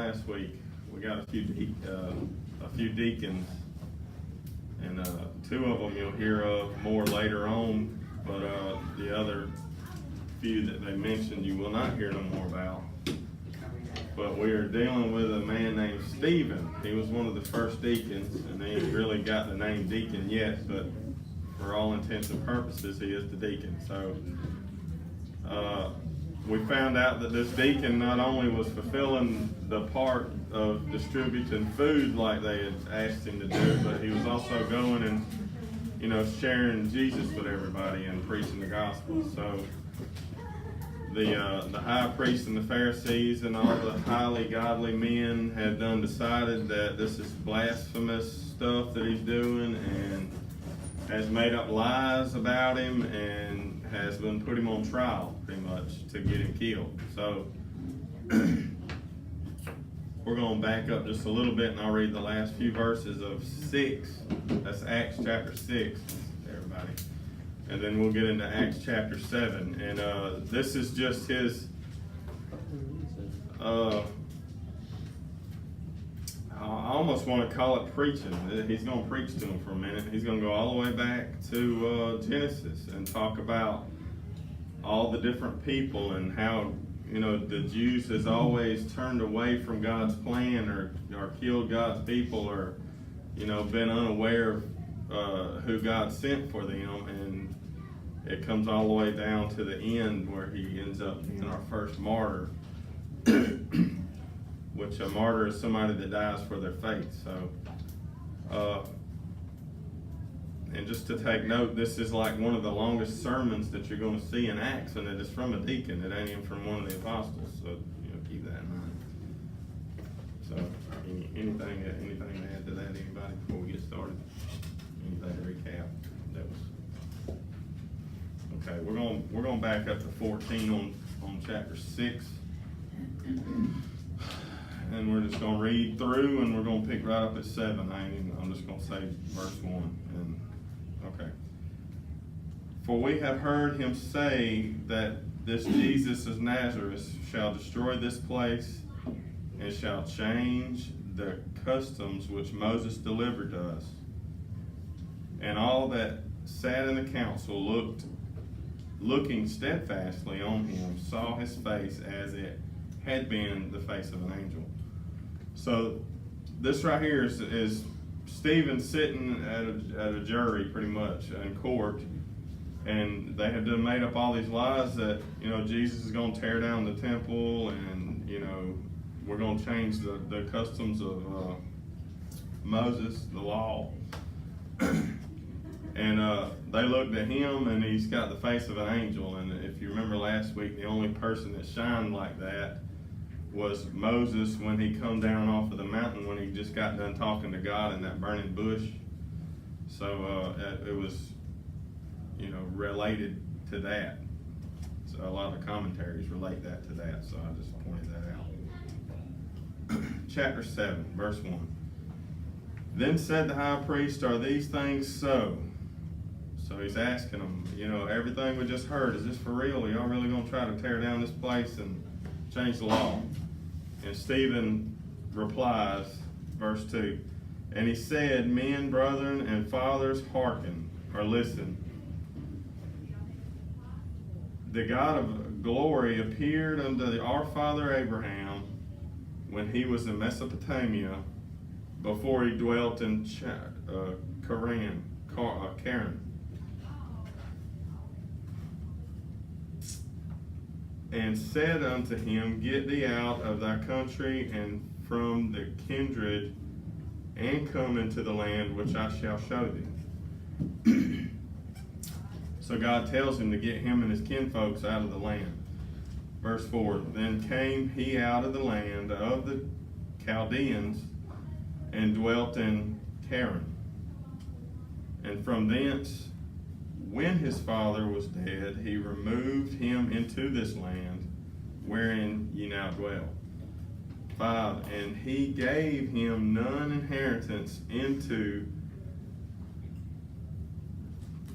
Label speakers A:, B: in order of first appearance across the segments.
A: last week, we got a few deacons, and two of them you'll hear of more later on, but the other few that they mentioned you will not hear no more about. But we are dealing with a man named Stephen. He was one of the first deacons, and he ain't really got the name deacon yet, but for all intents and purposes, he is the deacon. So we found out that this deacon not only was fulfilling the part of distributing food like they had asked him to do, but he was also going and, sharing Jesus with everybody and preaching the gospel. So the high priest and the Pharisees and all the highly godly men had done decided that this is blasphemous stuff that he's doing, and has made up lies about him and has been put him on trial pretty much to get him killed. So we're going to back up just a little bit, and I'll read the last few verses of 6. That's Acts chapter 6, everybody. And then we'll get into Acts chapter 7. And this is just his, I almost want to call it preaching. He's going to preach to them for a minute. He's going to go all the way back to Genesis and talk about all the different people and how, the Jews has always turned away from God's plan or killed God's people or, been unaware of who God sent for them. And it comes all the way down to the end where he ends up being our first martyr, which a martyr is somebody that dies for their faith. So, and just to take note, this is like one of the longest sermons that you're going to see in Acts, and it is from a deacon. It ain't even from one of the apostles. So, keep that in mind. So, anything to add to that, anybody, before we get started? Anything to recap? That was okay. We're going to back up to 14 on chapter 6. And we're just going to read through, and we're going to pick right up at 7. I'm just going to say verse 1. Okay. For we have heard him say that this Jesus of Nazareth shall destroy this place and shall change the customs which Moses delivered to us. And all that sat in the council looking steadfastly on him, saw his face as it had been the face of an angel. So this right here is Stephen sitting at a jury pretty much in court, and they have done made up all these lies that, Jesus is going to tear down the temple, and, we're going to change the customs of Moses, the law. And they looked at him, and he's got the face of an angel. And if you remember last week, the only person that shined like that was Moses when he come down off of the mountain when he just got done talking to God in that burning bush. So it was, related to that. So a lot of the commentaries relate that to that. So I just pointed that out. Chapter 7, verse 1. Then said the high priest, are these things so? So he's asking them, everything we just heard, is this for real? Are y'all really going to try to tear down this place and change the law? And Stephen replies, verse 2, and he said, men, brethren, and fathers, hearken, or listen. The God of glory appeared unto our father Abraham when he was in Mesopotamia, before he dwelt in Charan, and said unto him, get thee out of thy country and from the kindred, and come into the land which I shall show thee. So God tells him to get him and his kinfolks out of the land. Verse 4, then came he out of the land of the Chaldeans and dwelt in Charan. And from thence, when his father was dead, he removed him into this land wherein ye now dwell. 5, and he gave him none inheritance into,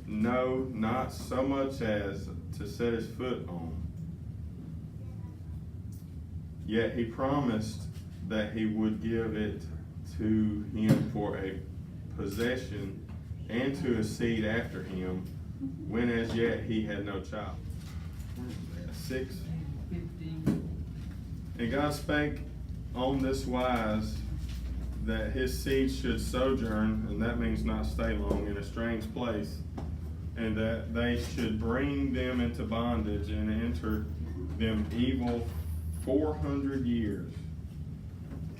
A: no, not so much as to set his foot on. Yet he promised that he would give it to him for a possession and to his seed after him, when as yet he had no child. 6. And God spake on this wise, that his seed should sojourn, and that means not stay long, in a strange place, and that they should bring them into bondage and enter them evil 400 years.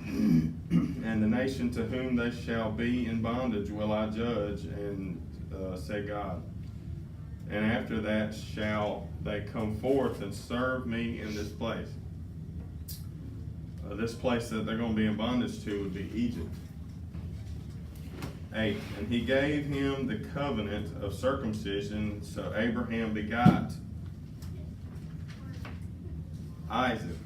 A: And the nation to whom they shall be in bondage will I judge, and said God. And after that shall they come forth and serve me in this place. This place that they're going to be in bondage to would be Egypt. 8. And he gave him the covenant of circumcision, so Abraham begot Isaac.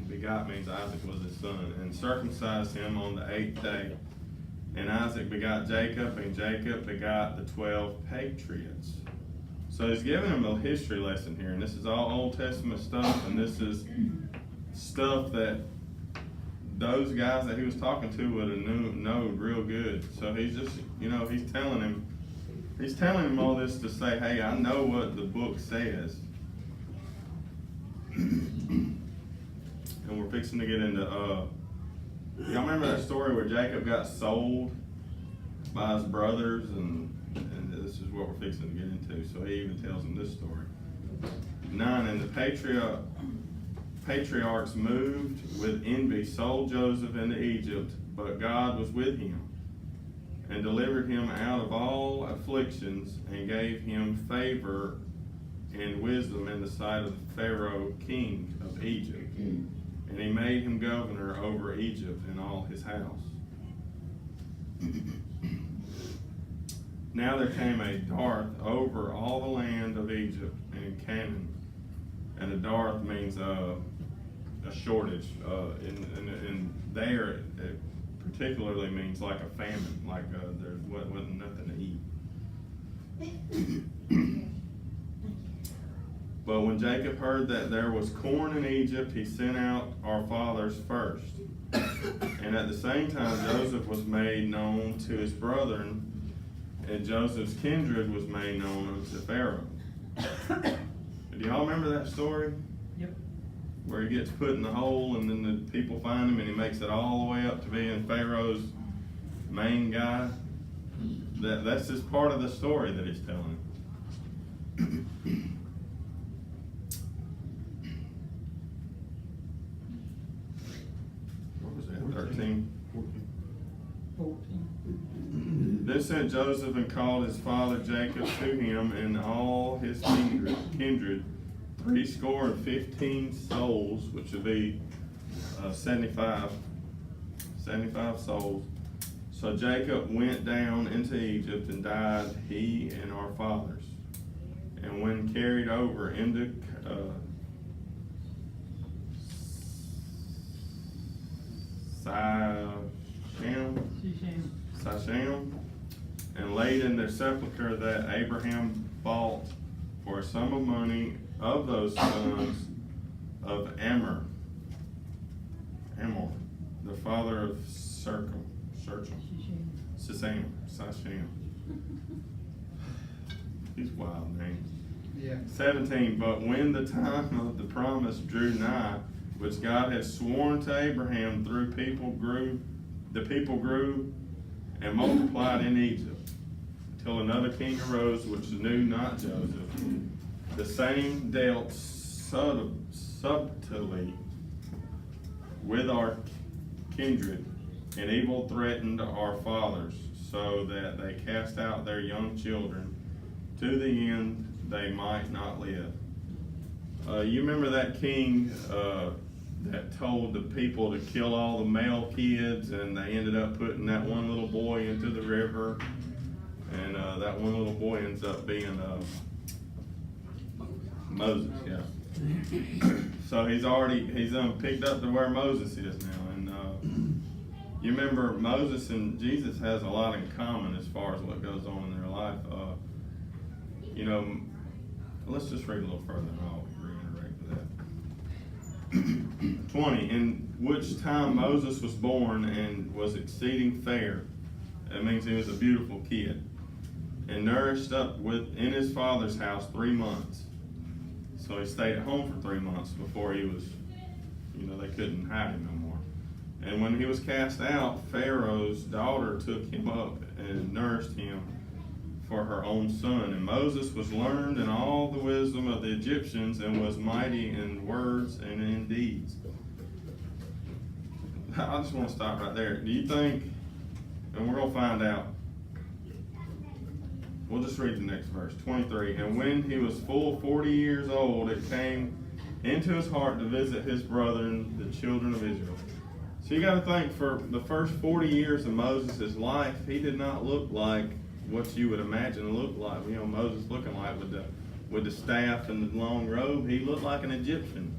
A: Begot means Isaac was his son, and circumcised him on the 8th day. And Isaac begot Jacob, and Jacob begot the 12 patriarchs. So he's giving him a history lesson here, and this is all Old Testament stuff, and this is stuff that those guys that he was talking to would have known real good. So he's just, he's telling him all this to say, hey, I know what the book says. And we're fixing to get into, y'all remember that story where Jacob got sold by his brothers, and this is what we're fixing to get into. So he even tells them this story. 9, and the patriarchs moved with envy sold Joseph into Egypt, but God was with him and delivered him out of all afflictions and gave him favor and wisdom in the sight of Pharaoh, king of Egypt. And he made him governor over Egypt and all his house. Now there came a dearth over all the land of Egypt and Canaan. And a dearth means a shortage. And there it particularly means like a famine, like there wasn't nothing to eat. But when Jacob heard that there was corn in Egypt, he sent out our fathers first. And at the same time, Joseph was made known to his brethren, and Joseph's kindred was made known unto Pharaoh. Do y'all remember that story?
B: Yep.
A: Where he gets put in the hole, and then the people find him, and he makes it all the way up to being Pharaoh's main guy? That's just part of the story that he's telling. What was that? 13?
B: 14.
A: Then sent Joseph and called his father Jacob to him and all his kindred, 75 souls, which would be 75 souls. So Jacob went down into Egypt and died, he and our fathers. And when carried over into Sichem, and laid in their sepulchre that Abraham bought for a sum of money of those sons of Amor, the father of Sichem. These wild names.
B: Yeah.
A: 17, but when the time of the promise drew nigh, which God had sworn to Abraham the people grew and multiplied in Egypt, till another king arose which knew not Joseph. The same dealt subtly with our kindred, and evil threatened our fathers, so that they cast out their young children, to the end they might not live. You remember that king that told the people to kill all the male kids, and they ended up putting that one little boy into the river, and that one little boy ends up being Moses, yeah. So he's picked up to where Moses is now, and you remember Moses and Jesus has a lot in common as far as what goes on in their life. Let's just read a little further and I'll reiterate with 20, in which time Moses was born and was exceeding fair. That means he was a beautiful kid. And nourished up in his father's house 3 months. So he stayed at home for 3 months before he was, they couldn't hide him no more. And when he was cast out, Pharaoh's daughter took him up and nursed him for her own son. And Moses was learned in all the wisdom of the Egyptians and was mighty in words and in deeds. I just want to stop right there. Do you think, and we're going to find out, we'll just read the next verse, 23. And when he was full 40 years old, it came into his heart to visit his brethren, the children of Israel. So you got to think, for the first 40 years of Moses' life, he did not look like what you would imagine looked like. Moses looking like with the staff and the long robe. He looked like an Egyptian,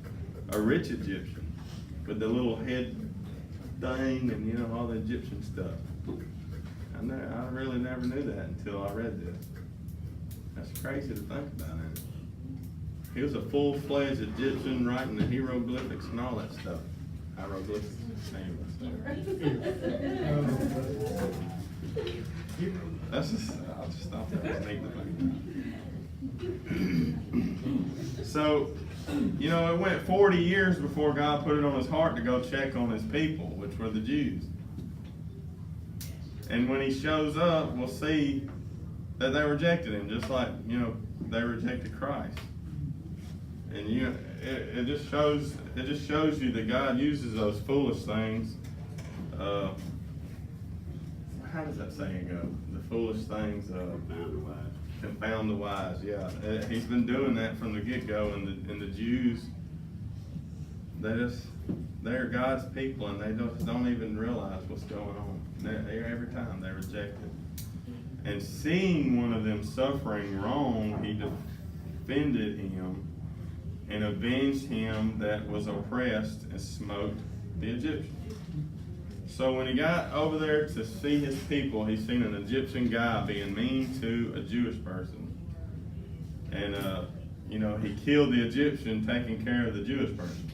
A: a rich Egyptian, with the little head thing and all the Egyptian stuff. I really never knew that until I read this. That's crazy to think about it. He was a full-fledged Egyptian writing the hieroglyphics and all that stuff. Hieroglyphics. I'll just stop there. That's neat to think about. So, it went 40 years before God put it on his heart to go check on his people, which were the Jews. And when he shows up, we'll see that they rejected him, just like, they rejected Christ. And it just shows you that God uses those foolish things. How does that saying go? The foolish things confound the wise. Yeah, he's been doing that from the get-go, and the Jews, they're God's people, and they don't even realize what's going on. Every time they reject it. And seeing one of them suffering wrong, he defended him and avenged him that was oppressed and smote the Egyptian. So when he got over there to see his people, he seen an Egyptian guy being mean to a Jewish person. And, he killed the Egyptian taking care of the Jewish person.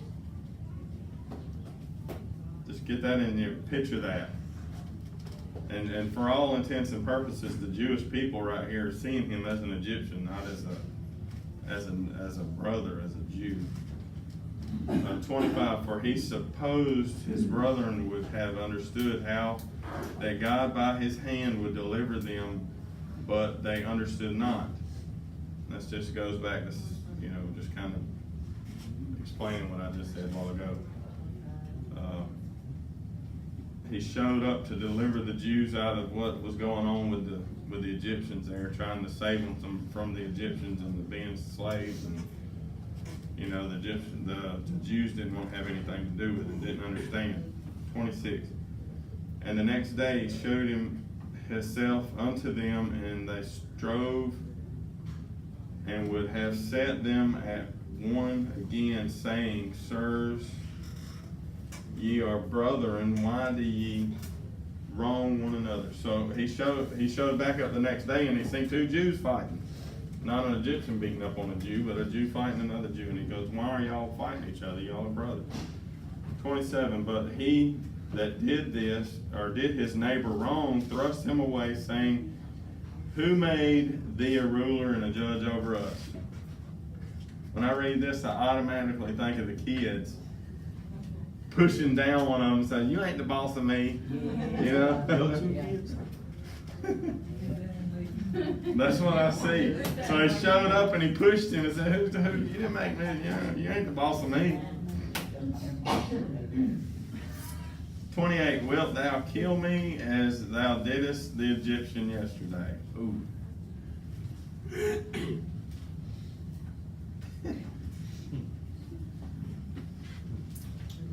A: Just get that in your picture that. And for all intents and purposes, the Jewish people right here are seeing him as an Egyptian, not as a brother, as a Jew. 25, for he supposed his brethren would have understood how that God by his hand would deliver them, but they understood not. That just goes back to, just kind of explaining what I just said a while ago. He showed up to deliver the Jews out of what was going on with the Egyptians there, trying to save them from the Egyptians and the being slaves. And the Jews didn't want to have anything to do with it, didn't understand. 26. And the next day he showed himself unto them, and they strove and would have set them at one again, saying, Sirs, ye are brethren, why do ye wrong one another? So he showed back up the next day, and he seen 2 Jews fighting. Not an Egyptian beating up on a Jew, but a Jew fighting another Jew. And he goes, why are y'all fighting each other? Y'all are brothers. 27, but he that did this, or did his neighbor wrong, thrust him away, saying, who made thee a ruler and a judge over us? When I read this, I automatically think of the kids pushing down one of them and saying, you ain't the boss of me. That's what I see. So he showed up and he pushed him and said, who, you didn't make me, you ain't the boss of me. 28, wilt thou kill me as thou didst the Egyptian yesterday? Ooh.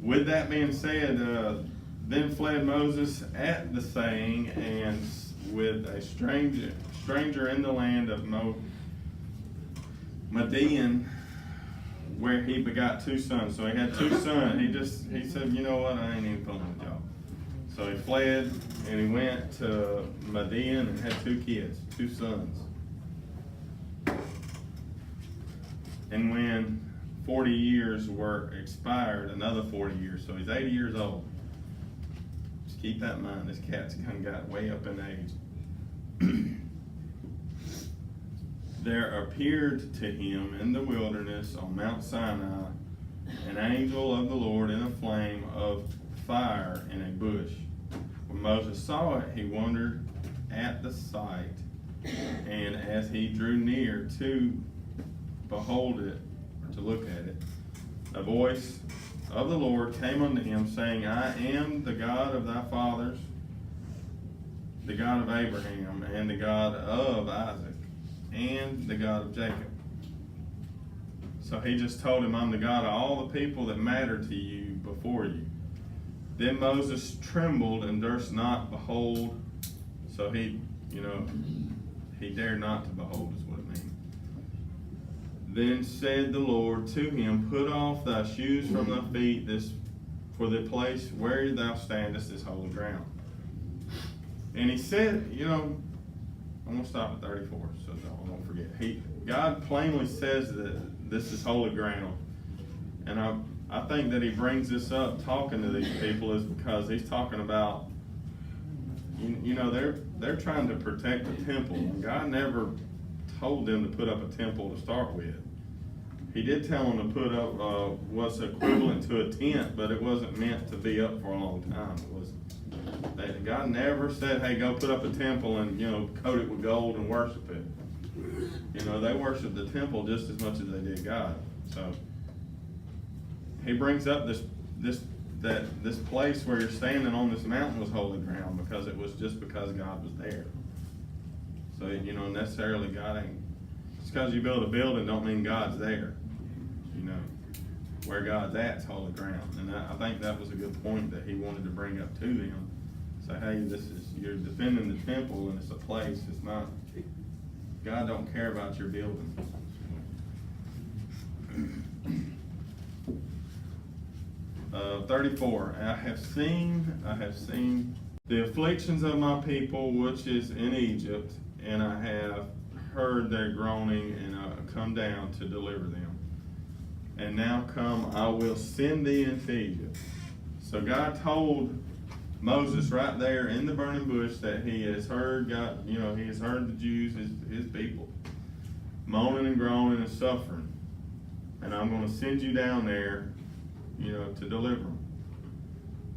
A: With that being said, then fled Moses at the saying, and with a stranger in the land of Midian, where he begot 2 sons. So he had 2 sons. He said, you know what, I ain't even fooling with y'all. So he fled and he went to Midian and had 2 kids, 2 sons. And when 40 years were expired, another 40 years, so he's 80 years old. Just keep that in mind, this cat's kind of got way up in age. There appeared to him in the wilderness on Mount Sinai an angel of the Lord in a flame of fire in a bush. When Moses saw it, he wondered at the sight, and as he drew near to behold it, or to look at it, a voice of the Lord came unto him, saying, I am the God of thy fathers, the God of Abraham, and the God of Isaac, and the God of Jacob. So he just told him, I'm the God of all the people that matter to you before you. Then Moses trembled and durst not behold. So he dared not to behold is what it means. Then said the Lord to him, put off thy shoes from thy feet, for the place where thou standest is holy ground. And he said, I'm going to stop at 34, so I won't forget. God plainly says that this is holy ground. And I think that he brings this up talking to these people is because he's talking about, they're trying to protect the temple. And God never told them to put up a temple to start with. He did tell them to put up what's equivalent to a tent, but it wasn't meant to be up for a long time. God never said, hey, go put up a temple and, coat it with gold and worship it. They worshiped the temple just as much as they did God. So he brings up this place where you're standing on this mountain was holy ground because it was just because God was there. So, necessarily God ain't, just because you build a building don't mean God's there. Where God's at is holy ground. And I think that was a good point that he wanted to bring up to them. Say, hey, you're defending the temple and it's a place, it's not, God don't care about your building. 34, I have seen the afflictions of my people which is in Egypt, and I have heard their groaning, and I come down to deliver them. And now come, I will send thee into Egypt. So God told Moses right there in the burning bush that he has heard God, he has heard the Jews, his people, moaning and groaning and suffering. And I'm going to send you down there, to deliver them.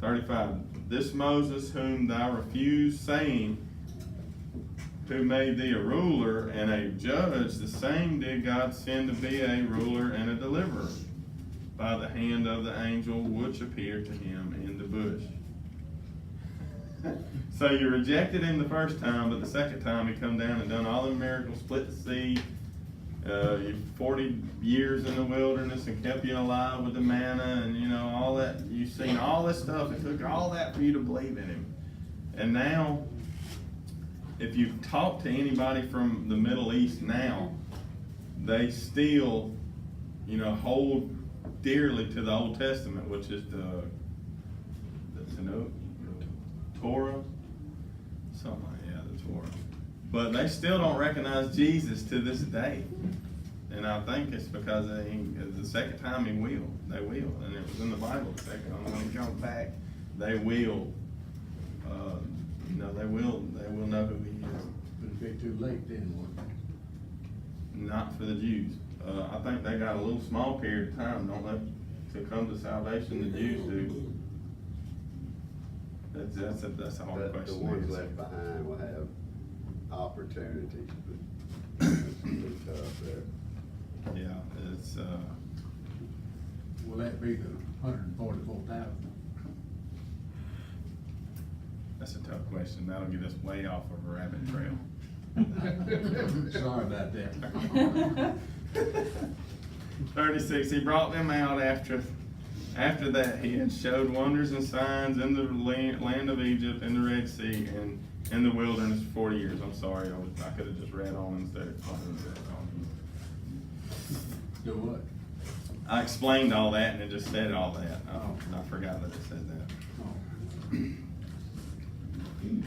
A: 35, this Moses whom thou refused, saying, who made thee a ruler and a judge, the same did God send to be a ruler and a deliverer by the hand of the angel which appeared to him in the bush. So you rejected him the first time, but the second time he come down and done all the miracles, split the sea, you 40 years in the wilderness and kept you alive with the manna and all that. You've seen all this stuff. It took all that for you to believe in him. And now, if you talk to anybody from the Middle East now, they still, hold dearly to the Old Testament, which is the Torah, something like the Torah. But they still don't recognize Jesus to this day. And I think it's because the second time they will. And it was in the Bible, the second time when he comes back, they will, they will know who he is.
C: But it'd be too late then, wouldn't it?
A: Not for the Jews. I think they got a little small period of time, don't they, to come to salvation. The Jews do. That's a hard
D: But the
A: question.
D: ones left behind will have opportunities, but it's gonna be tough there.
A: Yeah, it's,
C: Will that be the 144,000?
A: that's a tough question. That'll get us way off of a rabbit trail.
C: Sorry about that.
A: 36, he brought them out after that he had showed wonders and signs in the land of Egypt, in the Red Sea, and in the wilderness for 40 years. I'm sorry, I could have just read on instead of talking.
C: Do what?
A: I explained all that and it just said all that. I forgot that it said that.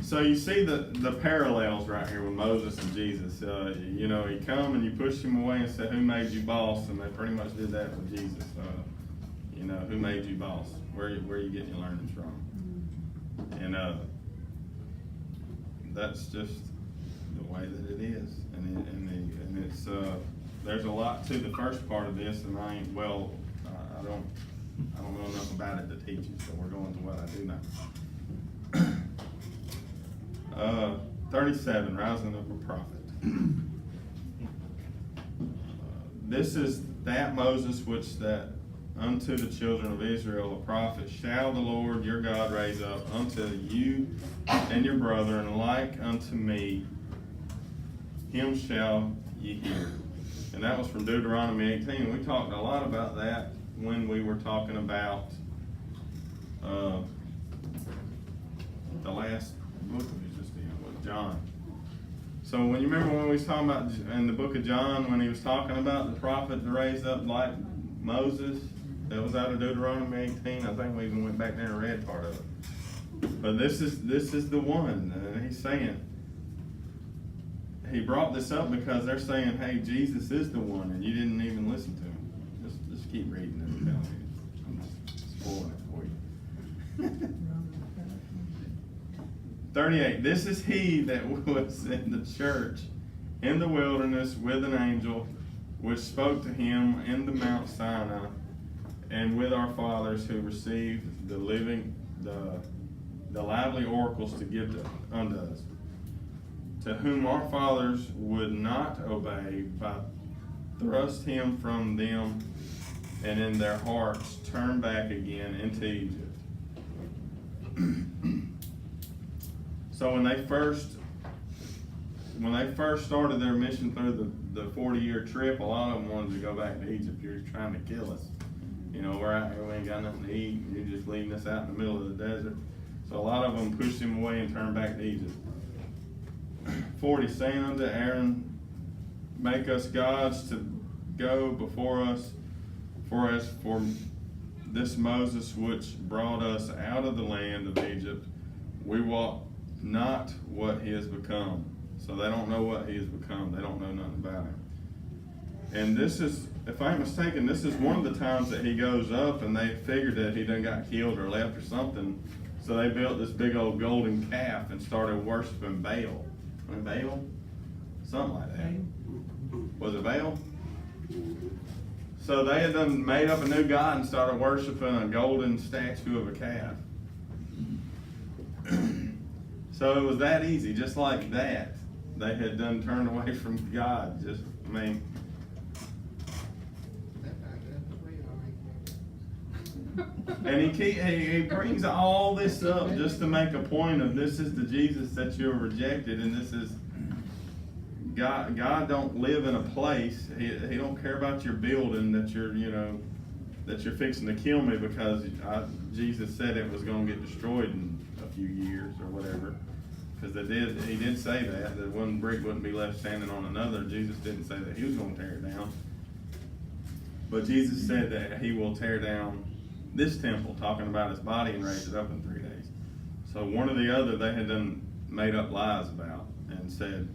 A: So you see the parallels right here with Moses and Jesus. You know, he come and you push him away and say, "Who made you boss?" And they pretty much did that with Jesus. You know, who made you boss? Where are you getting your learnings from? And that's just the way that it is. And it's there's a lot to the first part of this, and I don't know enough about it to teach you. So we're going to what I do know. 37, rising up a prophet. This is that Moses which that unto the children of Israel a prophet shall the Lord your God raise up unto you and your brethren like unto me, him shall ye hear. And that was from Deuteronomy 18. We talked a lot about that when we were talking about the last book we just in with John. So when you remember when we was talking about in the book of John, when he was talking about the prophet raised up like Moses, that was out of Deuteronomy 18. I think we even went back there and read part of it. But this is the one. He's saying, he brought this up because they're saying, hey, Jesus is the one, and you didn't even listen to him. Just keep reading it. I'm just spoiling it for you. 38, this is he that was in the church in the wilderness with an angel, which spoke to him in the Mount Sinai, and with our fathers who received the lively oracles to give unto us, to whom our fathers would not obey, but thrust him from them, and in their hearts turned back again into Egypt. So when they first started their mission through the 40-year trip, a lot of them wanted to go back to Egypt. You're trying to kill us. You know, we're out here, we ain't got nothing to eat, and you're just leaving us out in the middle of the desert. So a lot of them pushed him away and turned back to Egypt. 40, saying unto Aaron, make us gods to go before us, for as for this Moses which brought us out of the land of Egypt, we wot not what he has become. So they don't know what he has become. They don't know nothing about him. And this is, if I ain't mistaken, this is one of the times that he goes up and they figured that he done got killed or left or something. So they built this big old golden calf and started worshiping Baal. Baal? Something like that. Was it Baal? So they had done made up a new god and started worshiping a golden statue of a calf. So it was that easy, just like that. They had done turned away from God. And he brings all this up just to make a point of this is the Jesus that you have rejected, and this is God. God don't live in a place. He don't care about your building that you're fixing to kill me because Jesus said it was going to get destroyed in a few years or whatever. Because he did say that one brick wouldn't be left standing on another. Jesus didn't say that he was going to tear it down. But Jesus said that he will tear down this temple, talking about his body, and raise it up in 3 days. So one or the other they had done made up lies about and said,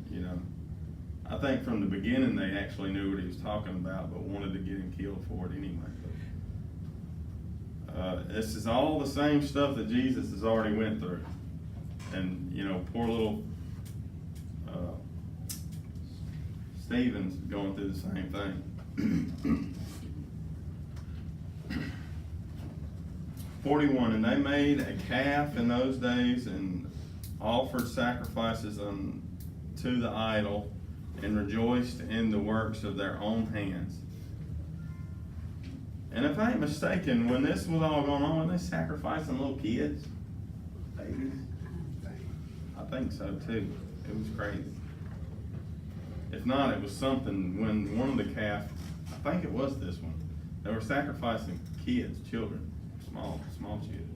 A: I think from the beginning they actually knew what he was talking about, but wanted to get him killed for it anyway. This is all the same stuff that Jesus has already went through. And, poor little Stephen's going through the same thing. 41, and they made a calf in those days and offered sacrifices unto the idol and rejoiced in the works of their own hands. And if I ain't mistaken, when this was all going on, were they sacrificing little kids? Babies? I think so too. It was crazy. If not, it was something when one of the calf, I think it was this one, they were sacrificing kids, children, small children.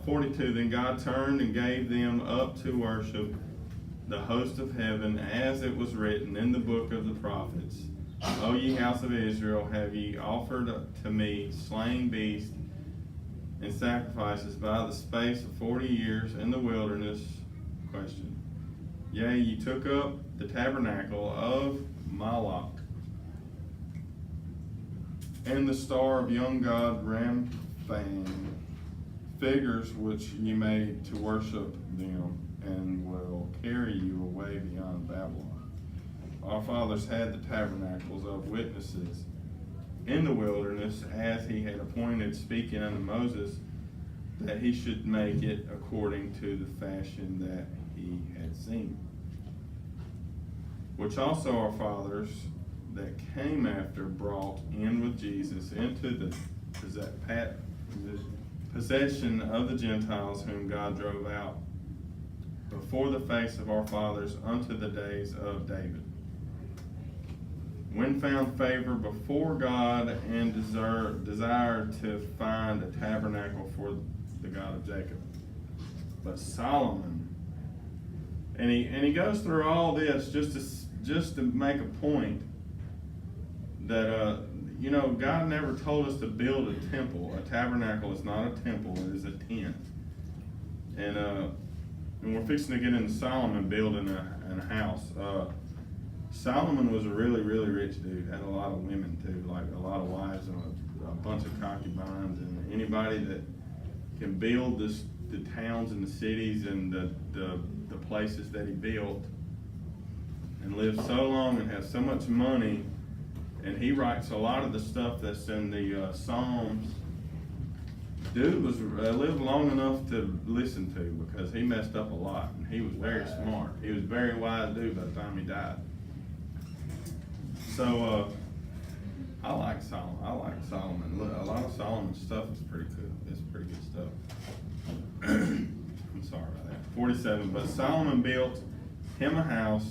A: 42, then God turned and gave them up to worship the host of heaven, as it was written in the book of the prophets. O ye house of Israel, have ye offered to me slain beasts and sacrifices by the space of 40 years in the wilderness. Question. Yea, ye took up the tabernacle of Moloch, and the star of young god Rampham, figures which ye made to worship them, and will carry you away beyond Babylon. Our fathers had the tabernacles of witnesses in the wilderness, as he had appointed, speaking unto Moses, that he should make it according to the fashion that he had seen. Which also our fathers that came after brought in with Jesus into the possession of the Gentiles, whom God drove out before the face of our fathers unto the days of David, when found favor before God, and desired to find a tabernacle for the God of Jacob. But Solomon, and he goes through all this just to make a point that God never told us to build a temple. A tabernacle is not a temple; it is a tent. And we're fixing to get into Solomon building a house. Solomon was a really, really rich dude. Had a lot of women too, like a lot of wives and a bunch of concubines. And anybody that can build the towns and the cities and the places that he built, and lived so long and has so much money, and he writes a lot of the stuff that's in the Psalms. Dude was lived long enough to listen to, because he messed up a lot, and he was very smart. He was a very wise dude by the time he died. So I like Solomon. A lot of Solomon's stuff is pretty cool. It's pretty good stuff. I'm sorry about that. 47. But Solomon built him a house,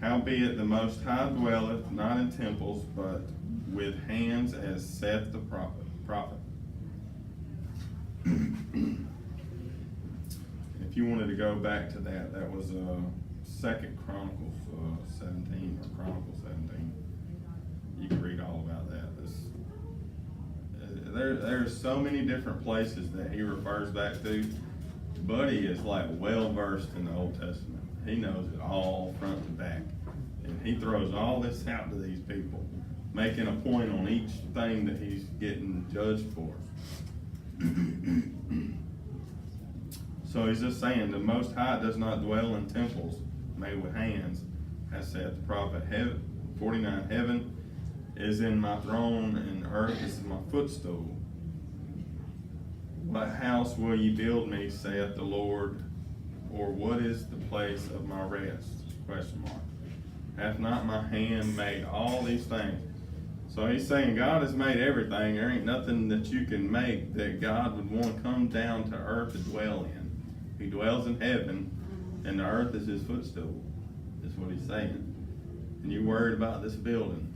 A: howbeit the Most High dwelleth not in temples, but with hands, as saith the prophet. If you wanted to go back to that was 2 Chronicles 17, or Chronicles 17. You can read all about that. There's so many different places that he refers back to. Buddy is like well versed in the Old Testament. He knows it all front to back. And he throws all this out to these people, making a point on each thing that he's getting judged for. So he's just saying, the Most High does not dwell in temples made with hands, as saith the prophet. 49, heaven is in my throne, and earth is my footstool. What house will ye build me, saith the Lord, or what is the place of my rest? Question mark. Hath not my hand made all these things? So he's saying God has made everything. There ain't nothing that you can make that God would want to come down to earth to dwell in. He dwells in heaven, and the earth is his footstool. That's what he's saying. And you're worried about this building.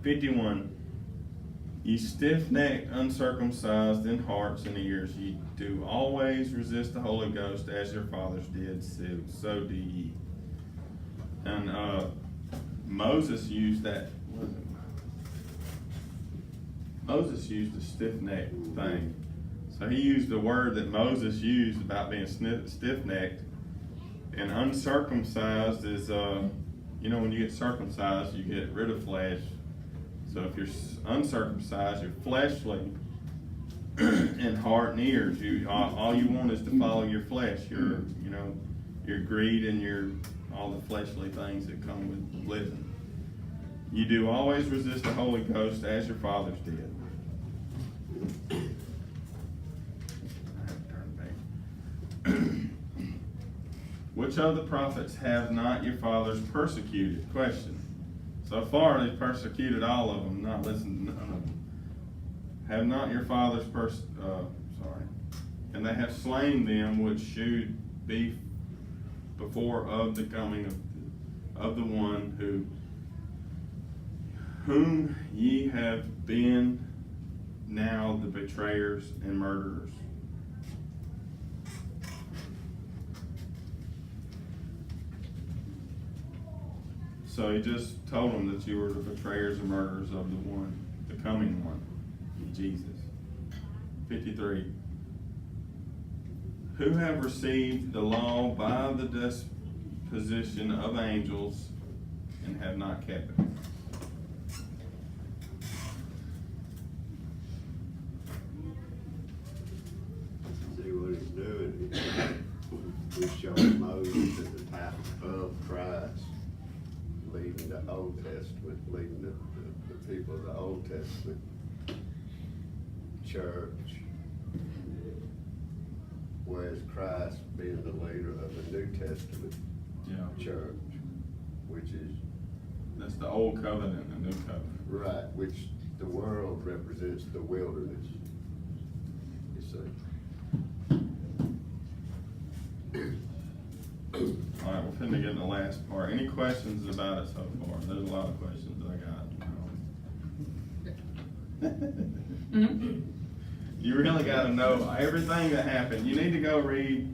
A: 51. Ye stiff-necked, uncircumcised in hearts and ears, ye do always resist the Holy Ghost, as your fathers did, so do ye. And Moses used that. Moses used a stiff-necked thing. So he used the word that Moses used about being stiff-necked. And uncircumcised is, when you get circumcised, you get rid of flesh. So if you're uncircumcised, you're fleshly in heart and ears. All you want is to follow your flesh, your greed and all the fleshly things that come with living. You do always resist the Holy Ghost, as your fathers did. Which of the prophets have not your fathers persecuted? Question. So far, they've persecuted all of them, not listened to none of them. Have not your fathers and they have slain them which should be before of the coming of the one whom ye have been now the betrayers and murderers. So he just told them that you were the betrayers and murderers of the one, the coming one, Jesus. 53. Who have received the law by the disposition of angels and have not kept it.
D: See what he's doing, he's showing Moses at the path of Christ, leading the Old Testament, leading the people of the Old Testament church, whereas Christ being the leader of the New Testament
A: Yeah.
D: church, which is,
A: That's the old covenant and the new covenant.
D: right, which the world represents the wilderness, you see.
A: All right, we're finna get in the last part. Any questions about it so far? There's a lot of questions I got. You really gotta know everything that happened. You need to go read,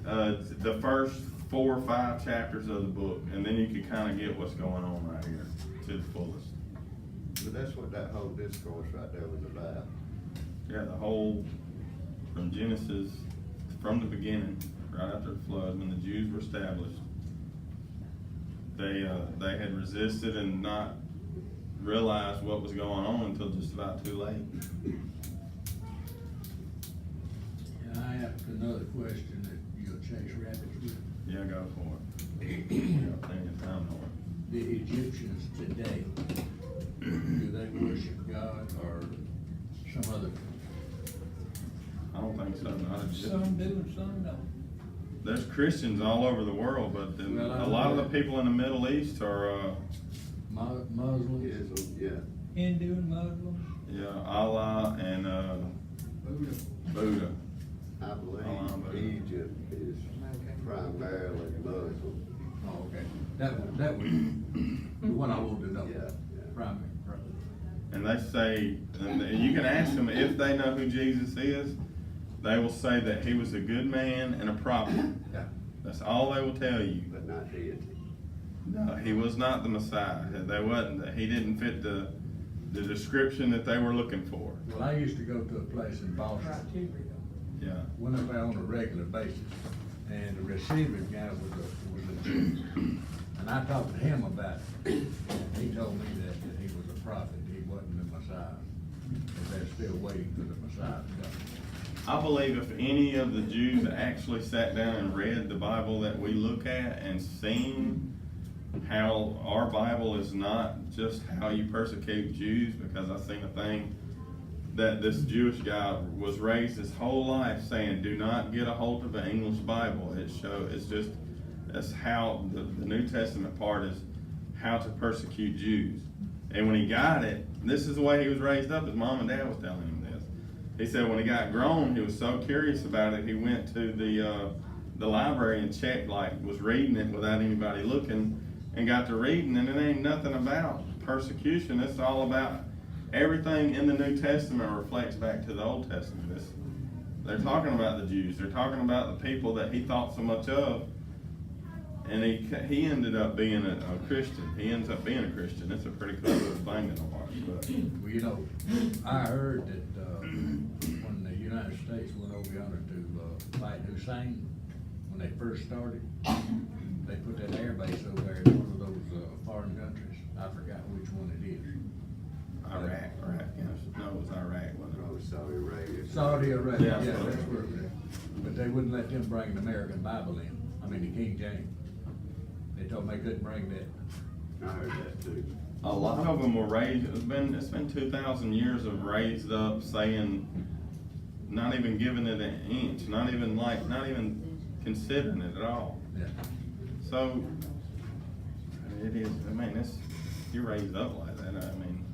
A: the first 4 or 5 chapters of the book, and then you can kinda get what's going on right here to the fullest.
D: But that's what that whole discourse right there was about.
A: Yeah, the whole, from Genesis, from the beginning, right after the flood, when the Jews were established, they had resisted and not realized what was going on until just about too late.
C: And I have another question that you'll chase rabbits with.
A: Yeah, go for it. We got plenty of time on it.
C: The Egyptians today, do they worship God or some other?
A: I don't think so, not a
B: Some do and some don't.
A: There's Christians all over the world, but
C: Well, I
A: a lot of
C: know
A: the
C: that.
A: people in the Middle East are,
C: Muslims?
D: Islam, yeah.
B: Hindu and Muslim.
A: yeah, Allah and, Buddha.
D: I believe Egypt is primarily Muslim.
C: Oh, okay. That was the one I wanted to know.
D: Yeah, yeah.
C: Primary.
A: And they say, and you can ask them if they know who Jesus is, they will say that he was a good man and a prophet.
C: Yeah.
A: That's all they will tell you.
D: But not deity.
A: No, he was not the Messiah. They wasn't. He didn't fit the description that they were looking for.
C: Well, I used to go to a place in Boston,
B: Criteria.
A: Yeah.
C: went up there on a regular basis, and the receiving guy was a Jew. And I talked to him about it, and he told me that he was a prophet, he wasn't the Messiah. But they're still waiting for the Messiah to come.
A: I believe if any of the Jews actually sat down and read the Bible that we look at and seen how our Bible is not just how you persecute Jews, because I seen a thing that this Jewish guy was raised his whole life saying, do not get a hold of an English Bible. That's how the New Testament part is how to persecute Jews. And when he got it, this is the way he was raised up, his mom and dad was telling him this. He said when he got grown, he was so curious about it, he went to the library and checked, was reading it without anybody looking, and got to reading, and it ain't nothing about persecution. It's all about everything in the New Testament reflects back to the Old Testament. They're talking about the Jews. They're talking about the people that he thought so much of, and he ended up being a Christian. He ends up being a Christian. It's a pretty cool thing to watch. But
C: Well, you know, I heard that, when the United States went over yonder to, fight Hussein, when they first started, they put that air base over there in one of those, foreign countries. I forgot which one it is.
A: Iraq, or Afghanistan? No, it was Iraq, wasn't it?
D: Oh, Saudi Arabia.
C: Saudi Arabia,
A: Yeah.
C: yeah, that's where it is. But they wouldn't let them bring an American Bible in, the King James. They told them they couldn't bring that.
D: I heard that too.
A: A lot of them were raised. It's been 2,000 years of raised up saying, not even giving it an inch, not even considering it at all.
C: Yeah.
A: So it is. I mean, you're raised up like that. I mean,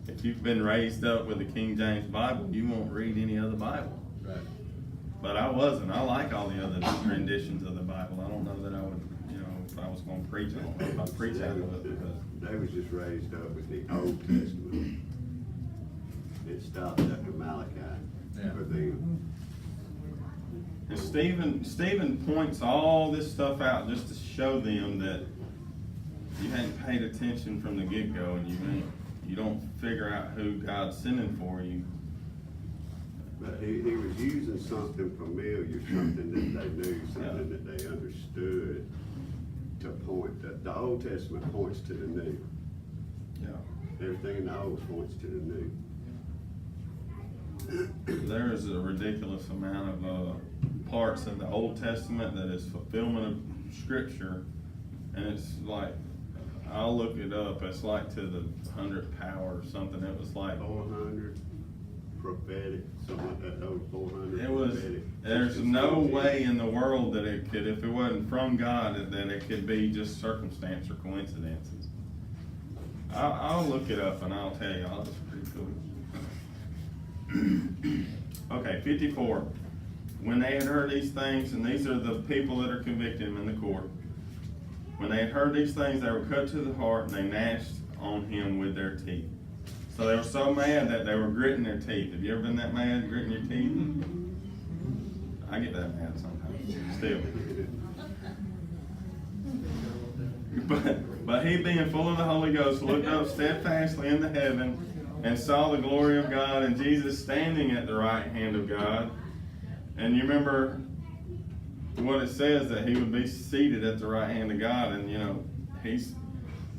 A: if you've been raised up with the King James Bible, you won't read any other Bible.
C: Right.
A: But I wasn't. I like all the other renditions of the Bible. I don't know that I would, if I was going to preach, I don't know if I'd preach out of it because.
D: They was just raised up with the Old Testament. It stopped after Malachi
C: Yeah.
D: for them.
A: And Stephen points all this stuff out just to show them that you hadn't paid attention from the get-go and you don't figure out who God's sending for you.
D: But he was using something familiar, something that they knew, something that they understood to point, that the Old Testament points to the New.
A: Yeah.
D: Everything in the Old points to the New.
A: There is a ridiculous amount of parts in the Old Testament that is fulfillment of Scripture, and it's like, I'll look it up, it's like to the 100th power or something. It was like,
D: 400 prophetic, something like that, over 400
A: it was,
D: prophetic.
A: there's no way in the world that it could, if it wasn't from God, that it could be just circumstance or coincidences. I'll look it up and I'll tell you, it's pretty cool. Okay, 54. When they had heard these things, and these are the people that are convicting him in the court. When they had heard these things, they were cut to the heart, and they gnashed on him with their teeth. So they were so mad that they were gritting their teeth. Have you ever been that mad, gritting your teeth? I get that mad sometimes, still. But he, being full of the Holy Ghost, looked up steadfastly into heaven and saw the glory of God and Jesus standing at the right hand of God. And you remember what it says, that he would be seated at the right hand of God, and you know, he's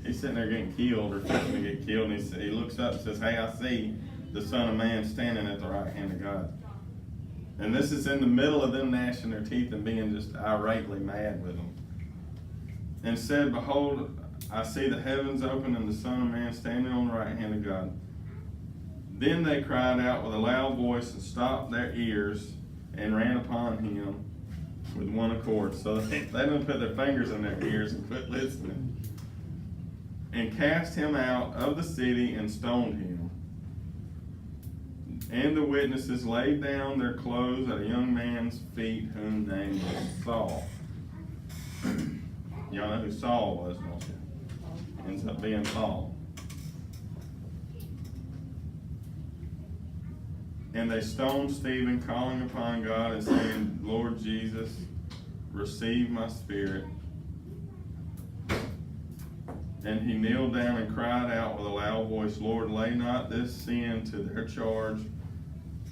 A: sitting there getting killed or fixing to get killed, and he looks up and says, "Hey, I see the Son of Man standing at the right hand of God." And this is in the middle of them gnashing their teeth and being just irately mad with him. And said, "Behold, I see the heavens open and the Son of Man standing on the right hand of God." Then they cried out with a loud voice and stopped their ears and ran upon him with one accord. So they didn't put their fingers in their ears and quit listening. And cast him out of the city and stoned him. And the witnesses laid down their clothes at a young man's feet, whose name was Saul. Y'all know who Saul was, don't you? Ends up being Paul. And they stoned Stephen, calling upon God and saying, "Lord Jesus, receive my spirit." And he kneeled down and cried out with a loud voice, "Lord, lay not this sin to their charge."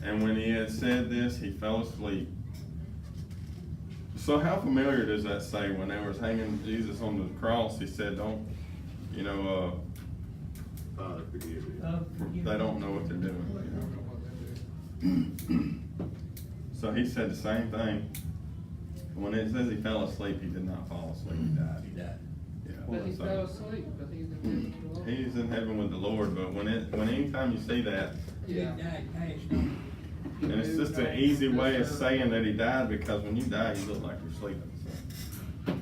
A: And when he had said this, he fell asleep. So how familiar does that say? When they were hanging Jesus on the cross, he said,
D: Father, forgive me.
A: they don't know what they're doing. So he said the same thing. When it says he fell asleep, he did not fall asleep, he died.
C: He died.
A: Yeah.
E: But he
A: So
E: fell asleep, but he's in heaven with the Lord.
A: he's in heaven with the Lord, but when anytime you see that,
B: He
E: Yeah.
B: died passed on.
A: and it's just an easy way of saying that he died, because when you die, you look like you're sleeping. So.